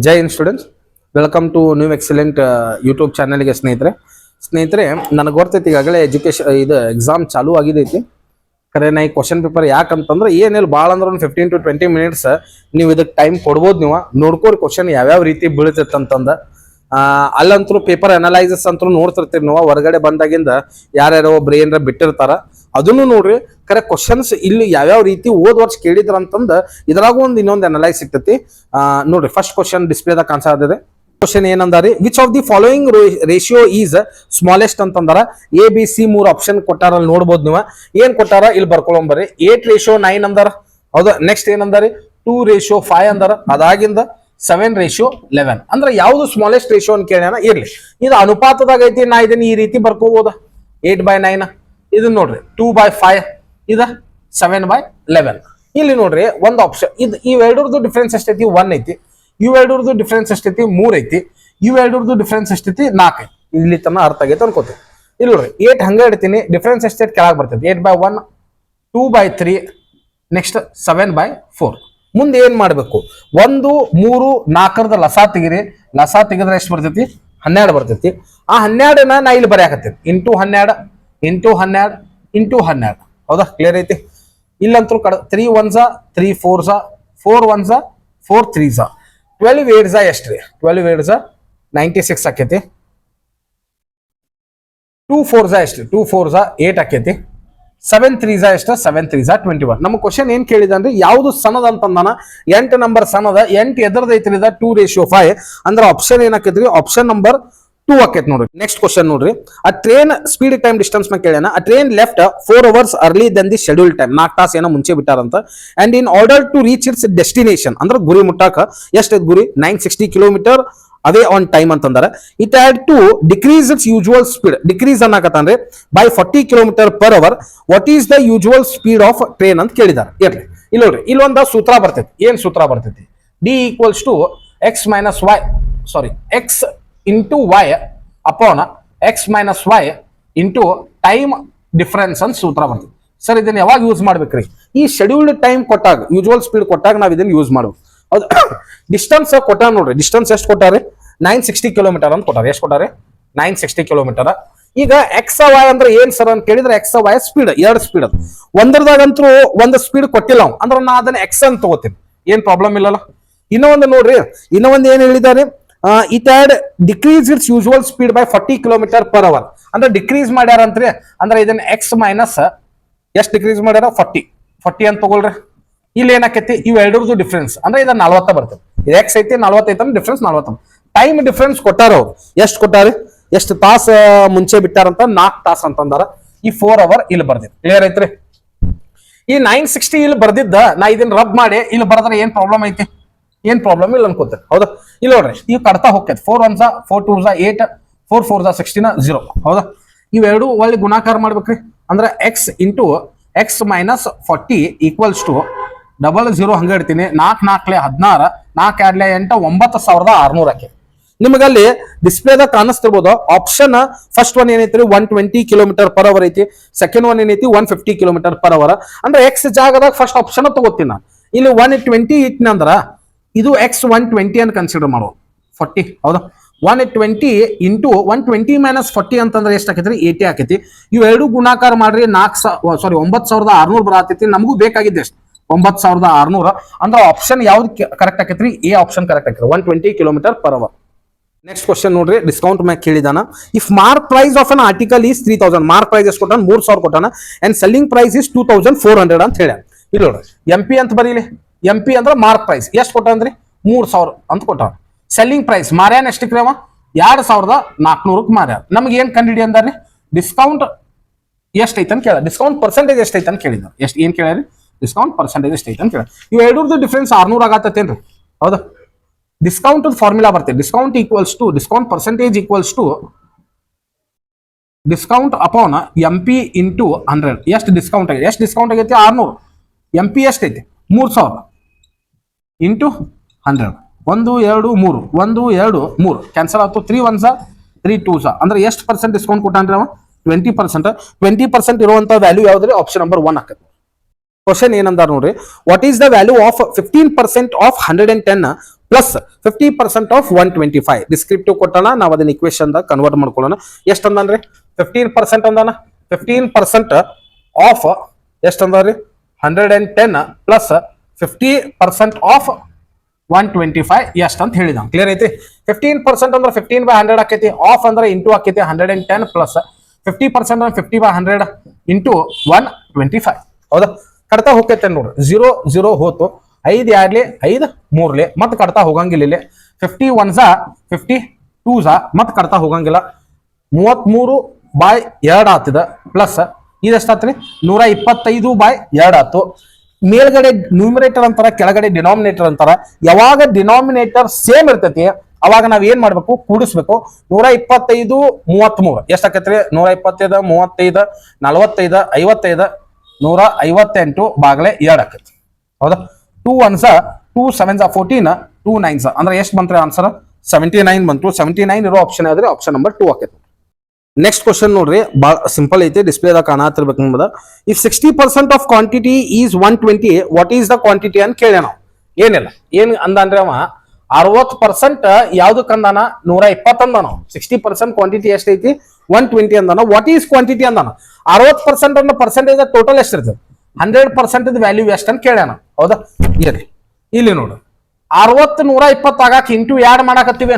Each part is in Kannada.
ಜೈ ಇನ್ students, welcome to new excellent YouTube ಚಾನಲ್ಗೆ ಸ್ನೇಹಿತರೆ ನನಗೆ ಗೊತ್ತೈತಿ ಈಗಾಗಲೇ ಇದು ಎಕ್ಸಾಮ್ ಚಾಲೂ ಆಗಿದೈತಿ. ಕರೆ ನಾ ಈ ಕ್ವಶನ್ ಪೇಪರ್ ಯಾಕಂತಂದ್ರೆ ಏನಿಲ್ಲ ಭಾಳ ಅಂದ್ರೆ ಒಂದು 15 to 20 ಮಿನಿಟ್ಸ್ ನೀವು ಇದಕ್ಕೆ ಟೈಮ್ ಕೊಡ್ಬೋದು. ನೀವು ನೋಡ್ಕೋರಿ ಕ್ವಶನ್ ಯಾವ್ಯಾವ ರೀತಿ ಬೀಳ್ತೈತೆ ಅಂತಂದ. ಅಲ್ಲಂತರೂ ಪೇಪರ್ ಅನಲೈಸಸ್ ಅಂತೂ ನೋಡ್ತಿರ್ತೀರಿ ನೀವು. ಹೊರಗಡೆ ಬಂದಾಗಿಂದ ಯಾರ್ಯಾರೋ ಒಬ್ರು ಏನಾರ ಬಿಟ್ಟಿರ್ತಾರ, ಅದನ್ನು ನೋಡ್ರಿ. ಕರೆ ಕ್ವಶನ್ಸ್ ಇಲ್ಲಿ ಯಾವ್ಯಾವ ರೀತಿ ಓದ್ ವರ್ಷ ಕೇಳಿದ್ರ ಅಂತಂದ ಇದ್ರಾಗೂ ಇನ್ನೊಂದು ಅನಲೈಸ್ ಸಿಗ್ತೈತಿ. ನೋಡ್ರಿ, ಫಸ್ಟ್ ಕ್ವಶನ್ ಡಿಸ್ಪ್ಲೇದಾಗ ಕಾಣಿಸ್ತಿದೆ. ಕ್ವಶನ್ ಏನಂದಾರಿ, which of the following ratio is smallest ಅಂತಂದಾರ. ABC 3 ಆಪ್ಷನ್ ಕೊಟ್ಟಾರ, ಅಲ್ಲಿ ನೋಡ್ಬೋದು ನೀವು. ಏನ್ ಕೊಟ್ಟಾರ ಇಲ್ಲಿ ಬರ್ಕೊಳಂಬರಿ. 8:9 ಅಂದಾರ. ಹೌದಾ? ನೆಕ್ಸ್ಟ್ ಏನಂದಾರಿ, 2:5 ಅಂದಾರ. ಅದಾಗಿಂದ 7:11 ಅಂದ್ರೆ ಯಾವ್ದು ಸ್ಮಾಲೆಸ್ಟ್ ರೇಷಿಯೋ ಅಂತ ಕೇಳ್ಯಾನ. ಇರ್ಲಿ, ಇದು ಅನುಪಾತದಾಗ ಐತಿ. ನಾ ಇದನ್ನ ಈ ರೀತಿ ಬರ್ಕೋಬಹುದ. 8/9 ಇದನ್ನ ನೋಡ್ರಿ, 2/5 ಇದ 7/11. ಇಲ್ಲಿ ನೋಡ್ರಿ ಒಂದು ಆಪ್ಷನ್ ಇದು. ಇವೆರಡರದ್ದು ಡಿಫ್ರೆನ್ಸ್ ಎಷ್ಟೈತಿ? 1 ಐತಿ. ಇವೆರಡರದ್ದು ಡಿಫ್ರೆನ್ಸ್ ಎಷ್ಟೈತಿ? 3 ಐತಿ. ಇವೆರಡರದ್ದು ಡಿಫ್ರೆನ್ಸ್ ಎಷ್ಟೈತಿ? 4 ಐತಿ. ಇಲ್ಲಿ ತನ ಅರ್ಥ ಆಗೈತೆ ಅನ್ಕೋತೀವಿ. ಇಲ್ಲಿ ನೋಡ್ರಿ, 8 ಹಂಗ ಇಡ್ತೀನಿ. ಡಿಫ್ರೆನ್ಸ್ ಎಷ್ಟೈತಿ ಕೆಳಗೆ ಬರ್ತೈತಿ. 8/1, 2/3, ನೆಕ್ಸ್ಟ್ 7/4. ಮುಂದೆ ಏನ್ ಮಾಡ್ಬೇಕು? 1, 3, 4ರದ ಲಸಾ ತೆಗಿರಿ. ಲಸಾ ತೆಗೆದ್ರೆ ಎಷ್ಟು ಬರ್ತೈತಿ? 12 ಬರ್ತೈತಿ. ಆ 12ನ ನಾ ಇಲ್ಲಿ ಬರೆಯಾಕತ್ತೀನಿ. Into 12 into 12 into 12. ಹೌದಾ? ಕ್ಲಿಯರ್ ಐತಿ? ಇಲ್ಲಂತೂ 3 1s 3 4s 4 1s 4 3s 12 8s ಎಷ್ಟ್ರಿ? 12 8s 96 ಆಕೈತಿ. 2 4s ಎಷ್ಟ್ರಿ? 2 4s 8 ಆಕೈತಿ. 7 3s ಎಷ್ಟು? 7 3s 21. ನಮ್ಮ ಕ್ವಶನ್ ಏನ್ ಕೇಳಿದಂದ್ರೆ ಯಾವ್ದು ಸಣ್ಣದ ಅಂತಂದಾನ. 8 ನಂಬರ್ ಸಣ್ಣದ. 8 ಎದರ್ದೈತ್ರಿ? 2:5 ಅಂದ್ರೆ ಆಪ್ಷನ್ ಏನಾಕೈತ್ರಿ? ಆಪ್ಷನ್ ನಂಬರ್ 2 ಆಕೈತಿ ನೋಡ್ರಿ. ನೆಕ್ಸ್ಟ್ ಕ್ವಶನ್ ನೋಡ್ರಿ, a train speed time distance ನ ಕೇಳ್ಯಾನ. A train left 4 hours early then the schedule time. 4 ತಾಸು ಏನೋ ಮುಂಚೆ ಬಿಟ್ಟಾರಂತ. And in order to reach its destination ಅಂದ್ರೆ ಗುರಿ ಮುಟ್ಟಾಕ ಎಷ್ಟೈತಿ ಗುರಿ? 960 ಕಿಲೋಮೀಟರ್ ಅದೇ ಆನ್ ಟೈಮ್ ಅಂತಂದಾರೆ. It had to decrease its usual speed. Decrease ಅನ್ನಕತ್ತಂದ್ರೆ by 40 km/h. What is the usual speed of train ಅಂತ ಕೇಳಿದಾರೆ. ಇರ್ಲಿ, ಇಲ್ಲಿ ನೋಡ್ರಿ, ಇಲ್ಲೊಂದು ಸೂತ್ರ ಬರ್ತೈತಿ. ಏನ್ ಸೂತ್ರ ಬರ್ತೈತಿ? D = x - y x into y upon x - y into time difference ಅಂತ ಸೂತ್ರ ಬರ್ತದೆ. ಸರ್, ಇದನ್ನ ಯಾವಾಗ ಯೂಸ್ ಮಾಡ್ಬೇಕ್ರಿ? ಈ ಶೆಡ್ಯೂಲ್ಡ್ ಟೈಮ್ ಕೊಟ್ಟಾಗ, ಯೂಶುವಲ್ ಸ್ಪೀಡ್ ಕೊಟ್ಟಾಗ ನಾವ್ ಇದನ್ನ ಯೂಸ್ ಮಾಡ್ಬೇಕು. ಹೌದು? ಡಿಸ್ಟೆನ್ಸ್ ಕೊಟ್ಟಾರ ನೋಡ್ರಿ. ಡಿಸ್ಟೆನ್ಸ್ ಎಷ್ಟು ಕೊಟ್ಟಾರೆ? 960 ಕಿಲೋಮೀಟರ್ ಅಂತ ಕೊಟ್ಟಾರೆ. ಎಷ್ಟು ಕೊಟ್ಟಾರೆ? 960 ಕಿಲೋಮೀಟರ್. ಈಗ ಎಕ್ಸ್ ವೈ ಅಂದ್ರೆ ಏನ್ ಸರ್ ಅಂತ ಕೇಳಿದ್ರೆ, ಎಕ್ಸ್ ವೈ ಸ್ಪೀಡ್, 2 ಸ್ಪೀಡ್ ಅದು. ಒಂದ್ರದಾಗಂತೂ ಒಂದು ಸ್ಪೀಡ್ ಕೊಟ್ಟಿಲ್ಲ ನಾವು, ಅಂದ್ರೆ ನಾ ಅದನ್ನ ಎಕ್ಸ್ ಅಂತ ತಗೋತೀನಿ. ಏನ್ ಪ್ರಾಬ್ಲಮ್ ಇಲ್ಲಲ್ಲ. ಇನ್ನೊಂದು ನೋಡ್ರಿ, ಇನ್ನೊಂದು ಏನ್ ಹೇಳಿದ್ದಾರೆ? It had decrease its usual speed by 40 km/h. ಅಂದ್ರೆ ಡಿಕ್ರೀಸ್ ಮಾಡ್ಯಾರ ಅಂತ್ರಿ. ಅಂದ್ರೆ ಇದನ್ನ ಎಕ್ಸ್ ಮೈನಸ್ ಎಷ್ಟು ಡಿಕ್ರೀಸ್ ಮಾಡ್ಯಾರ? 40 ಅಂತ ತಗೊಳ್ರಿ. ಇಲ್ಲಿ ಏನಾಕೈತಿ? ಇವೆರಡರದ್ದು ಡಿಫ್ರೆನ್ಸ್ ಅಂದ್ರೆ ಇದನ್ನ 40 ಬರ್ತದೆ. ಇದು ಎಕ್ಸ್ ಐತಿ, 40 ಐತಿ. ಡಿಫ್ರೆನ್ಸ್ 40. ಟೈಮ್ ಡಿಫ್ರೆನ್ಸ್ ಕೊಟ್ಟಾರ ಅವ್ರು. ಎಷ್ಟು ಕೊಟ್ಟಾರೆ? ಎಷ್ಟು ತಾಸ ಮುಂಚೆ ಬಿಟ್ಟಾರಂತ? 4 ತಾಸು ಅಂತಂದಾರ. ಈ 4 hour ಇಲ್ಲಿ ಬರ್ದಿತ್ತು. ಕ್ಲಿಯರ್ ಐತ್ರಿ? ಈ 960 ಇಲ್ಲಿ ಬರ್ದಿದ್ದ ನಾ ಇದನ್ನ ರಬ್ ಮಾಡಿ ಇಲ್ಲಿ ಬರ್ದ್ರೆ ಏನ್ ಪ್ರಾಬ್ಲಮ್ ಐತಿ? ಏನ್ ಪ್ರಾಬ್ಲಮ್ ಇಲ್ಲ ಅನ್ಕೋತಾರೆ. ಹೌದಾ? ಇಲ್ಲಿ ನೋಡ್ರಿ, ಇವ್ ಕಡ್ತಾ ಹೋಗ್ತೈತಿ. 4 1s 4 2s 8 4 4s 16 0. ಹೌದಾ? ಇವೆರಡು ಒಳ್ಳೆ ಗುಣಾಕಾರ ಮಾಡ್ಬೇಕ್ರಿ. ಅಂದ್ರೆ ಎಕ್ಸ್ ಇಂಟು ಎಕ್ಸ್ ಮೈನಸ್ 40 = 00 ಹಂಗ ಇಡ್ತೀನಿ. 4 4 16 4 2 8 9600 ಆಕೆ. ನಿಮಗಲ್ಲಿ ಡಿಸ್ಪ್ಲೇದಾಗ ಕಾಣಿಸ್ತಿರ್ಬೋದು. ಆಪ್ಷನ್ ಫಸ್ಟ್ ಒನ್ ಏನೈತ್ರಿ? 120 km/h ಐತಿ. ಸೆಕೆಂಡ್ ಒನ್ ಏನೈತಿ? 150 km/h. ಅಂದ್ರೆ ಎಕ್ಸ್ ಜಾಗದಾಗ ಫಸ್ಟ್ ಆಪ್ಷನ್ ತಗೋತೀನಿ ನಾನು. ಇಲ್ಲಿ 120 ಇಟ್ನ ಅಂದ್ರ ಇದು ಎಕ್ಸ್ 120 ಅಂತ ಕನ್ಸಿಡರ್ ಮಾಡೋ 40. ಹೌದಾ? 120 ಇಂಟು 120 - 40 ಅಂತಂದ್ರೆ ಎಷ್ಟು ಆಕೈತ್ರಿ? 80 ಆಕೈತಿ. ಇವೆರಡು ಗುಣಾಕಾರ ಮಾಡ್ರಿ. 9600 ಬರತೈತಿ. ನಮಗೂ ಬೇಕಾಗಿದ್ದೆ ಎಷ್ಟು? 9600. ಅಂದ್ರೆ ಆಪ್ಷನ್ ಯಾವ್ದು ಕರೆಕ್ಟ್ ಆಕೈತ್ರಿ? ಎ ಆಪ್ಷನ್ ಕರೆಕ್ಟ್ ಆಕೈತ್ರಿ. 120 km/h. ನೆಕ್ಸ್ಟ್ ಕ್ವಶನ್ ನೋಡ್ರಿ, ಡಿಸ್ಕೌಂಟ್ ಮ್ಯಾಕ್ ಕೇಳಿದಾನ. If mark price of an article is 3000, mark price ಎಷ್ಟು ಕೊಟ್ಟಾನ? 3000 ಕೊಟ್ಟಾನ. ಅಂಡ್ ಸೆಲ್ಲಿಂಗ್ ಪ್ರೈಸ್ ಇಸ್ 2400 ಅಂತ ಹೇಳ. ಇಲ್ಲಿ ನೋಡ್ರಿ, MP ಅಂತ ಬರೀಲಿ. MP ಅಂದ್ರೆ ಮಾರ್ಕ್ ಪ್ರೈಸ್. ಎಷ್ಟು ಕೊಟ್ಟಾನ್ರಿ? 3000 ಅಂತ ಕೊಟ್ಟಾನ. ಸೆಲ್ಲಿಂಗ್ ಪ್ರೈಸ್ ಮಾರ್ಯಾನ ಎಷ್ಟಕ್ಕೆ? 2400ಕ್ಕೆ ಮಾರ್ಯಾರ. ನಮ್ಗೆ ಏನ್ ಕಂಡಿಡಿ ಅಂದಾರ್ರಿ? ಡಿಸ್ಕೌಂಟ್ ಎಷ್ಟೈತೆ ಅಂತ ಕೇಳ. ಡಿಸ್ಕೌಂಟ್ ಪರ್ಸೆಂಟೇಜ್ ಎಷ್ಟೈತೆ ಅಂತ ಕೇಳಿದ. ಎಷ್ಟು ಏನ್ ಕೇಳ್ಯಾರಿ? ಡಿಸ್ಕೌಂಟ್ ಪರ್ಸೆಂಟೇಜ್ ಎಷ್ಟೈತೆ ಅಂತ ಕೇಳ. ಇವು ಎರಡರದ್ದು ಡಿಫ್ರೆನ್ಸ್ 600 ಆಗತ್ತೇನ್ರಿ? ಹೌದಾ? ಡಿಸ್ಕೌಂಟ್ ಫಾರ್ಮುಲಾ ಬರ್ತದೆ. Discount percentage equals to discount upon MP into 100. ಎಷ್ಟು ಡಿಸ್ಕೌಂಟ್ ಆಗಿದೆ? ಎಷ್ಟು ಡಿಸ್ಕೌಂಟ್ ಆಗೈತಿ? 600. MP ಎಷ್ಟೈತಿ? 3000 ಇಂಟು 100. 1 2 3 1 2 3 ಕ್ಯಾನ್ಸಲ್ ಆಯ್ತು. 3 1s 3 2s ಅಂದ್ರೆ ಎಷ್ಟು ಪರ್ಸೆಂಟ್ ಡಿಸ್ಕೌಂಟ್ ಕೊಟ್ಟಾನ್ರಿ ಅವ? 20%. 20% ಇರುವಂತ ವ್ಯಾಲ್ಯೂ ಯಾವ್ದ್ರಿ? ಆಪ್ಷನ್ ನಂಬರ್ 1 ಆಕೈತಿ. ಕ್ವಶನ್ ಏನಂದಾರ ನೋಡ್ರಿ, what is the value of 15% of 110 plus 50% of 125? Descriptive ಕೊಟ್ಟಣ, ನಾವು ಅದನ್ನ ಇಕ್ವೇಶನ್ ದಾಗ ಕನ್ವರ್ಟ್ ಮಾಡ್ಕೊಳ್ಳೋಣ. ಎಷ್ಟು ಅಂದಾನ್ರಿ? 15% ಅಂದಾನ. 15% ಆಫ್ ಎಷ್ಟು ಅಂದಾರ್ರಿ? 110 ಪ್ಲಸ್ 50% ಆಫ್ 125 ಎಷ್ಟು ಅಂತ ಹೇಳಿದ. ಕ್ಲಿಯರ್ ಐತಿ? 15% ಅಂದ್ರೆ 15/100 ಆಕೈತಿ, ಆಫ್ ಅಂದ್ರೆ ಇಂಟು ಆಕೈತಿ 110 ಪ್ಲಸ್ 50% ಅಂದ್ರೆ 50/100 ಇಂಟು 125. ಹೌದಾ? ಕಡ್ತಾ ಹೋಗ್ತೈತೆ ನೋಡ್ರಿ, 0 0 ಹೋತು, 5 2 5 3 ಮತ್ತೆ ಕಡ್ತಾ ಹೋಗಂಗಿಲ್ಲ. ಇಲ್ಲಿ 50 1s 50 2s ಮತ್ತೆ ಕಡ್ತಾ ಹೋಗಂಗಿಲ್ಲ. 33/2 ಆತದ ಪ್ಲಸ್ ಇದೆಷ್ಟಾತ್ರಿ? 125/2 ಆತು. ಮೇಲ್ಗಡೆ ನ್ಯೂಮರೇಟರ್ ಅಂತಾರ, ಕೆಳಗಡೆ ಡಿನಾಮಿನೇಟರ್ ಅಂತಾರ. ಯಾವಾಗ ಡಿನಾಮಿನೇಟರ್ ಸೇಮ್ ಇರ್ತೈತಿ ಅವಾಗ ನಾವ್ ಏನ್ ಮಾಡ್ಬೇಕು? ಕೂಡಿಸ್ಬೇಕು. 125 33 ಎಷ್ಟಾಕೈತ್ರಿ? 125 35 45 55 158/2 ಆಕೈತಿ. ಹೌದಾ? 2 1s 2 7s 14 2 9s ಅಂದ್ರೆ ಎಷ್ಟು ಬಂತ್ರಿ ಆನ್ಸರ್? 79 ಬಂತು. 79 ಇರೋ ಆಪ್ಷನ್ ಆದ್ರೆ ಆಪ್ಷನ್ ನಂಬರ್ 2 ಆಕೈತಿ. ನೆಕ್ಸ್ಟ್ ಕ್ವಶನ್ ನೋಡ್ರಿ, ಬಹಳ ಸಿಂಪಲ್ ಐತಿ, ಡಿಸ್ಪ್ಲೇದಾಗ ಕಾಣತಿರ್ಬೇಕು ನಿಮ್ದ. If 60% of quantity is 120, what is the quantity ಅಂತ ಕೇಳ ನಾವು. ಏನಿಲ್ಲ, ಏನ್ ಅಂದಾನ್ರಿ ಅವ? 60% ಯಾವ್ದಕ್ ಅಂದಾನ? 120 ಅಂದಾನ. 60% ಕ್ವಾಂಟಿಟಿ ಎಷ್ಟೈತಿ? 120 ಅಂದಾನ. ವಾಟ್ ಈಸ್ ಕ್ವಾಂಟಿಟಿ ಅಂದಾನ. 60% ಅನ್ನೋ ಪರ್ಸೆಂಟೇಜ್ ಟೋಟಲ್ ಎಷ್ಟಿರ್ತದೆ? 100% ವ್ಯಾಲ್ಯೂ ಎಷ್ಟು ಅಂತ ಕೇಳ್ಯಾನ. ಹೌದಾ? ಇಲ್ಲಿ ನೋಡು, 60 120 ಆಗಾಕ ಇಂಟು ಯಾಡ್ ಮಾಡಾಕತ್ತೀವಿ.